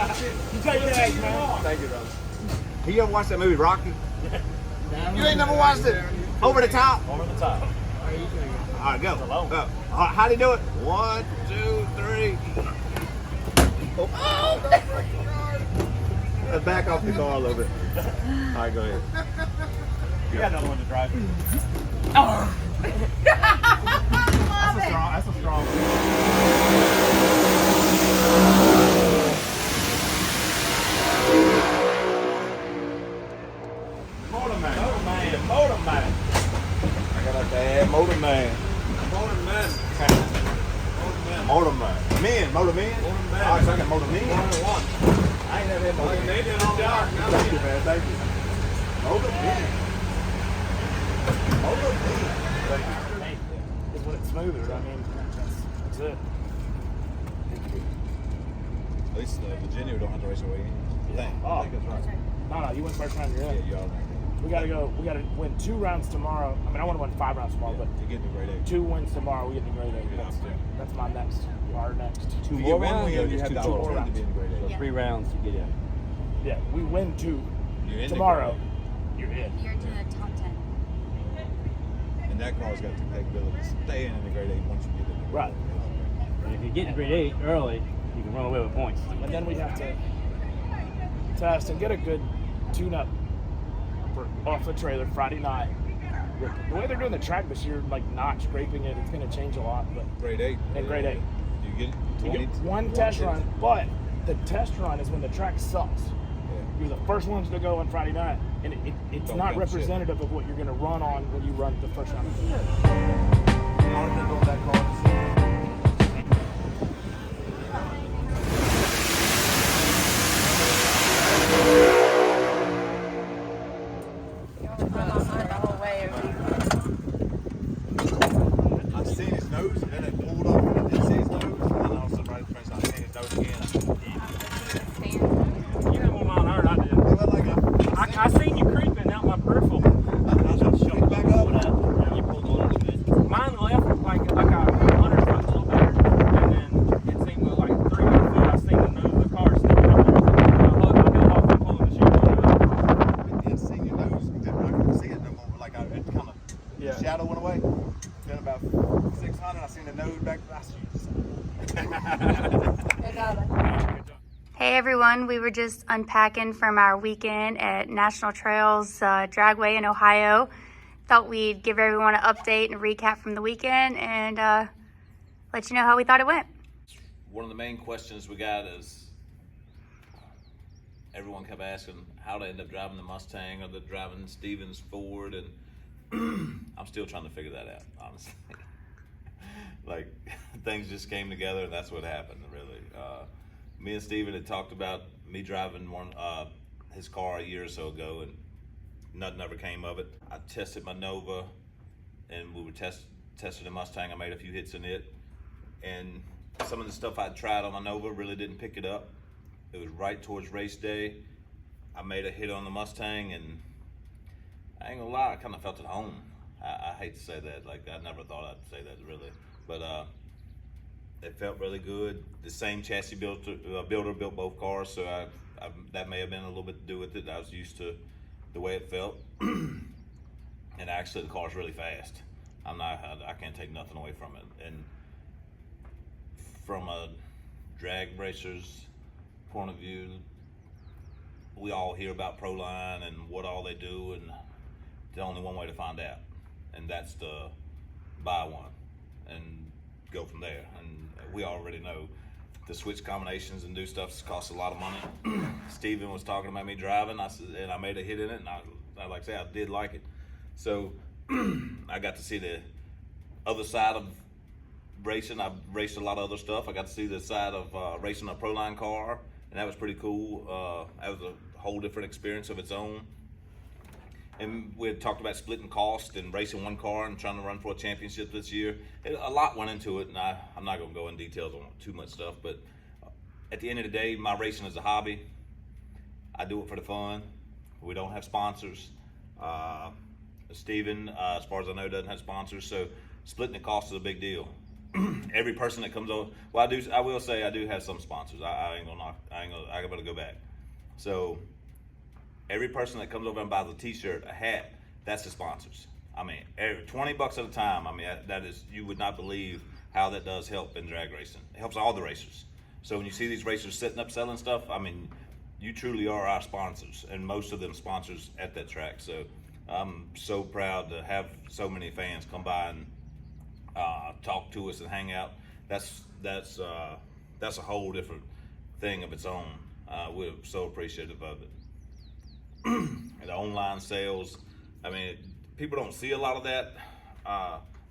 take that, man. Thank you, brother. You ever watched that movie Rocky? You ain't never watched it? Over the top? Over the top. All right, go. Go. How do you do it? 1, 2, 3. Oh, back off the car a little bit. All right, go ahead. You got another one to drive. Oh. That's a strong one. Motor man. I got a bad motor man. Motor man. Men, motor men? All right, so I got motor men. I ain't never had motor men. Thank you, man. Thank you. Motor men. Motor men. Thank you. Is when it's smoother. I mean, that's it. At least Virginia don't have to race away. Oh. I think that's right. No, you went first round. You're in. Yeah, you all right. We gotta go. We gotta win 2 rounds tomorrow. I mean, I want to win 5 rounds tomorrow, Yeah, but to get to grade A. 2 wins tomorrow. We get the grade A. That's my next. Our next. Two more more rounds, rounds, or you just have the two total? opportunity to be in grade A. So 3 rounds to get in. Yeah, we win 2 You're in tomorrow. You're in. You're to the top 10. And that car's got the capability to stay in the grade A once you get in. Right. And if you get to grade 8 early, you can run away with points. And then we have to test and get a good tune-up off the trailer Friday night. The way they're doing the track this year, like not scraping it, it's going to change a lot. But Grade A. in grade A, You get you 20. get one test run, but the test run is when the track sucks. You're the first ones to go on Friday night, and it's Don't not dump shit. representative of what you're going to run on when you run the first round. I seen his nose, and then it pulled up, and I didn't see his nose, and then all of a sudden, right in front, I seen his nose again. You had more mile an hour than I did. It went like I seen you creeping out my peripheral. I was shooting back up. You pulled a little bit. Mine left like a 100 foot a little better, and then it seemed like 300 foot. I seen the nose of the car sticking up there. I got off and pulling the chute. I seen your nose, and then I couldn't see it no more. Like, it kind of, the shadow went away. Then about 600, I seen the nose back. Hey everyone, we were just unpacking from our weekend at National Trails Dragway in Ohio. Thought we'd give everyone an update and a recap from the weekend and let you know how we thought it went. One of the main questions we got is everyone kept asking how to end up driving the Mustang or the driving Stevens Ford, and I'm still trying to figure that out, honestly. Like, things just came together and that's what happened, really. Me and Steven had talked about me driving his car a year or so ago, and nothing ever came of it. I tested my Nova, and we were tested the Mustang. I made a few hits in it, and some of the stuff I tried on my Nova really didn't pick it up. It was right towards race day. I made a hit on the Mustang, and I ain't gonna lie, I kind of felt at home. I hate to say that, like I never thought I'd say that really, but it felt really good. The same chassis builder built both cars, so that may have been a little bit to do with it. I was used to the way it felt, and actually the car's really fast. I can't take nothing away from it. And from a drag racer's point of view, we all hear about Proline and what all they do, and there's only one way to find out, and that's to buy one and go from there. And we already know the switch combinations and do stuff costs a lot of money. Steven was talking about me driving, and I made a hit in it, and I like I say, I did like it. So I got to see the other side of racing. I've raced a lot of other stuff. I got to see the side of racing a Proline car, and that was pretty cool. That was a whole different experience of its own. And we had talked about splitting cost and racing one car and trying to run for a championship this year. A lot went into it, and I'm not going to go in details on too much stuff, but at the end of the day, my racing is a hobby. I do it for the fun. We don't have sponsors. Steven, as far as I know, doesn't have sponsors, so splitting the cost is a big deal. every person that comes over. Well, I will say I do have some sponsors. I better go back. So every person that comes over and buys a T-shirt, a hat, that's the sponsors. I mean, $20 at a time. I mean, that is, you would not believe how that does help in drag racing. It helps all the racers. So when you see these racers sitting up selling stuff, I mean, you truly are our sponsors, and most of them sponsors at that track. So I'm so proud to have so many fans come by and talk to us and hang out. That's a whole different thing of its own. We're so appreciative of it. The online sales, I mean, people don't see a lot of that,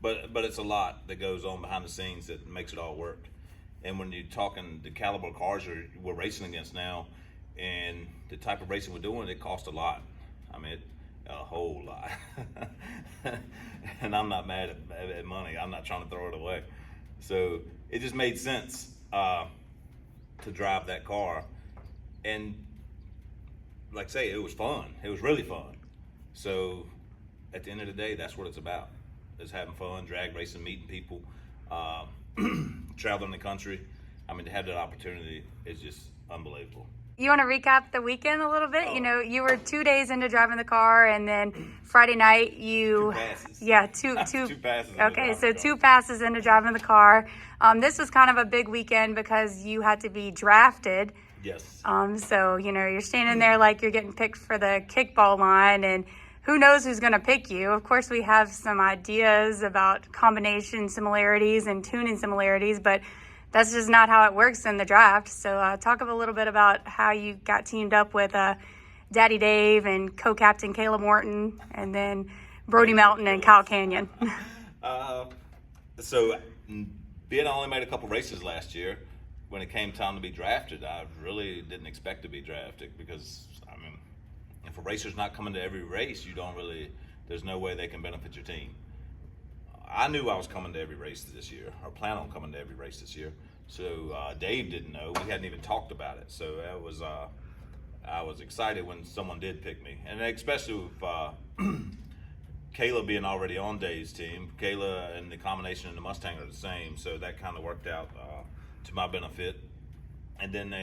but it's a lot that goes on behind the scenes that makes it all work. And when you're talking the caliber of cars we're racing against now, and the type of racing we're doing, it costs a lot. I mean, a whole lot. And I'm not mad at money. I'm not trying to throw it away. So it just made sense to drive that car. And like I say, it was fun. It was really fun. So at the end of the day, that's what it's about. It's having fun, drag racing, meeting people, traveling the country. I mean, to have that opportunity is just unbelievable. You want to recap the weekend a little bit? You know, you were 2 days into driving the car, and then Friday night you... 2 passes. Yeah, two 2 passes. Okay, so 2 passes into driving the car. This was kind of a big weekend because you had to be drafted. Yes. So, you know, you're standing there like you're getting picked for the kickball line, and who knows who's going to pick you. Of course, we have some ideas about combination similarities and tuning similarities, but that's just not how it works in the draft. So talk a little bit about how you got teamed up with Daddy Dave and co-captain Caleb Morton, and then Brody Melton and Kyle Canyon. So being I only made a couple races last year, when it came time to be drafted, I really didn't expect to be drafted because, I mean, if a racer's not coming to every race, there's no way they can benefit your team. I knew I was coming to every race this year, or plan on coming to every race this year. So Dave didn't know. We hadn't even talked about it. So I was excited when someone did pick me, and especially with Kayla being already on Dave's team. Kayla and the combination and the Mustang are the same, so that kind of worked out to my benefit. And then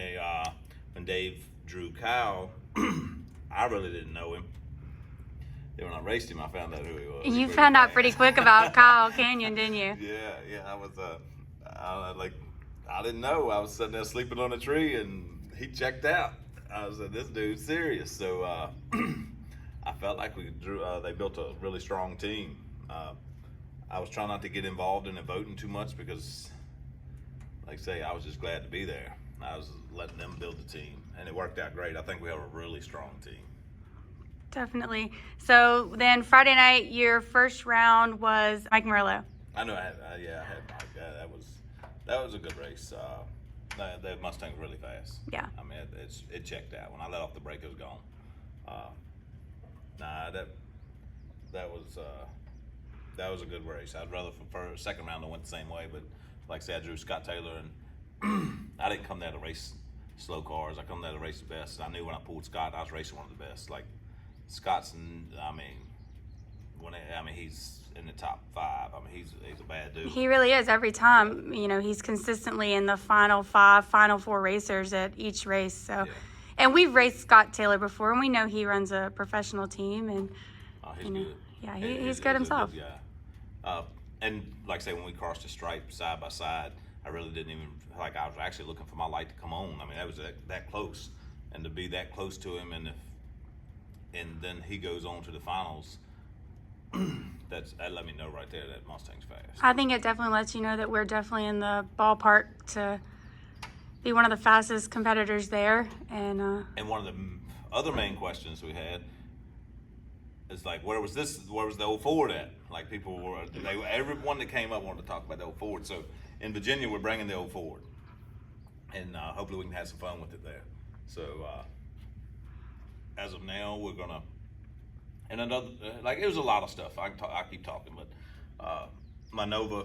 when Dave drew Kyle, I really didn't know him. Then when I raced him, I found out who he was. You found out pretty quick about Kyle Canyon, didn't you? Yeah. I was I didn't know. I was sitting there sleeping on a tree, and he checked out. I was like, this dude's serious. So I felt like they built a really strong team. I was trying not to get involved in the voting too much because, like I say, I was just glad to be there. I was letting them build the team, and it worked out great. I think we have a really strong team. Definitely. So then Friday night, your first round was Mike Murillo. I know. I had Mike. That was a good race. That Mustang's really fast. Yeah. I mean, it checked out. When I let off the brake, it was gone. That was a good race. I'd rather for second round I went the same way, but like I said, I drew Scott Taylor, and I didn't come there to race slow cars. I come there to race the best. I knew when I pulled Scott, I was racing one of the best. Like Scott's, he's in the top 5. I mean, he's a bad dude. He really is every time. You know, he's consistently in the final 5, final 4 racers at each race. So, Yeah. And we've raced Scott Taylor before, and we know he runs a professional team, and He's you know, good. yeah, He's he's good himself. A good guy. And like I say, when we crossed the stripe side by side, I really didn't even I was actually looking for my light to come on. I mean, that was that close, and to be that close to him, and then he goes on to the finals. That let me know right there that Mustang's fast. I think it definitely lets you know that we're definitely in the ballpark to be one of the fastest competitors there. And one of the other main questions we had is like, where was the old Ford at? Like everyone that came up wanted to talk about the old Ford. So in Virginia, we're bringing the old Ford, and hopefully we can have some fun with it there. So as of now, we're gonna. And another, it was a lot of stuff. I keep talking, but my Nova,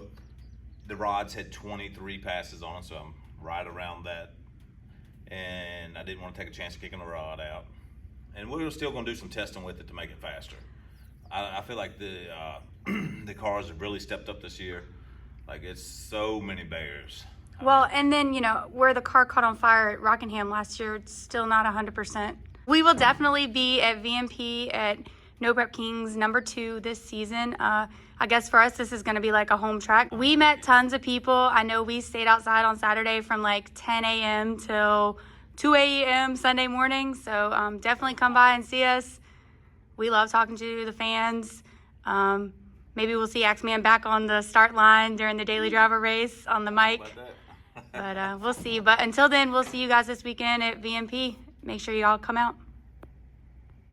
the rods had 23 passes on it, so I'm right around that. And I didn't want to take a chance of kicking the rod out. And we were still going to do some testing with it to make it faster. I feel like the cars have really stepped up this year. Like, it's so many bears. Well, and then, you know, where the car caught on fire at Rockingham last year, it's still not 100%. We will definitely be at VMP at No Prep Kings #2 this season. I guess for us, this is going to be like a home track. We met tons of people. I know we stayed outside on Saturday from like 10 a.m. till 2 a.m. Sunday morning. So definitely come by and see us. We love talking to the fans. Maybe we'll see Axeman back on the start line during the Daily Driver race on the mic. But we'll see. But until then, we'll see you guys this weekend at VMP. Make sure you all come out.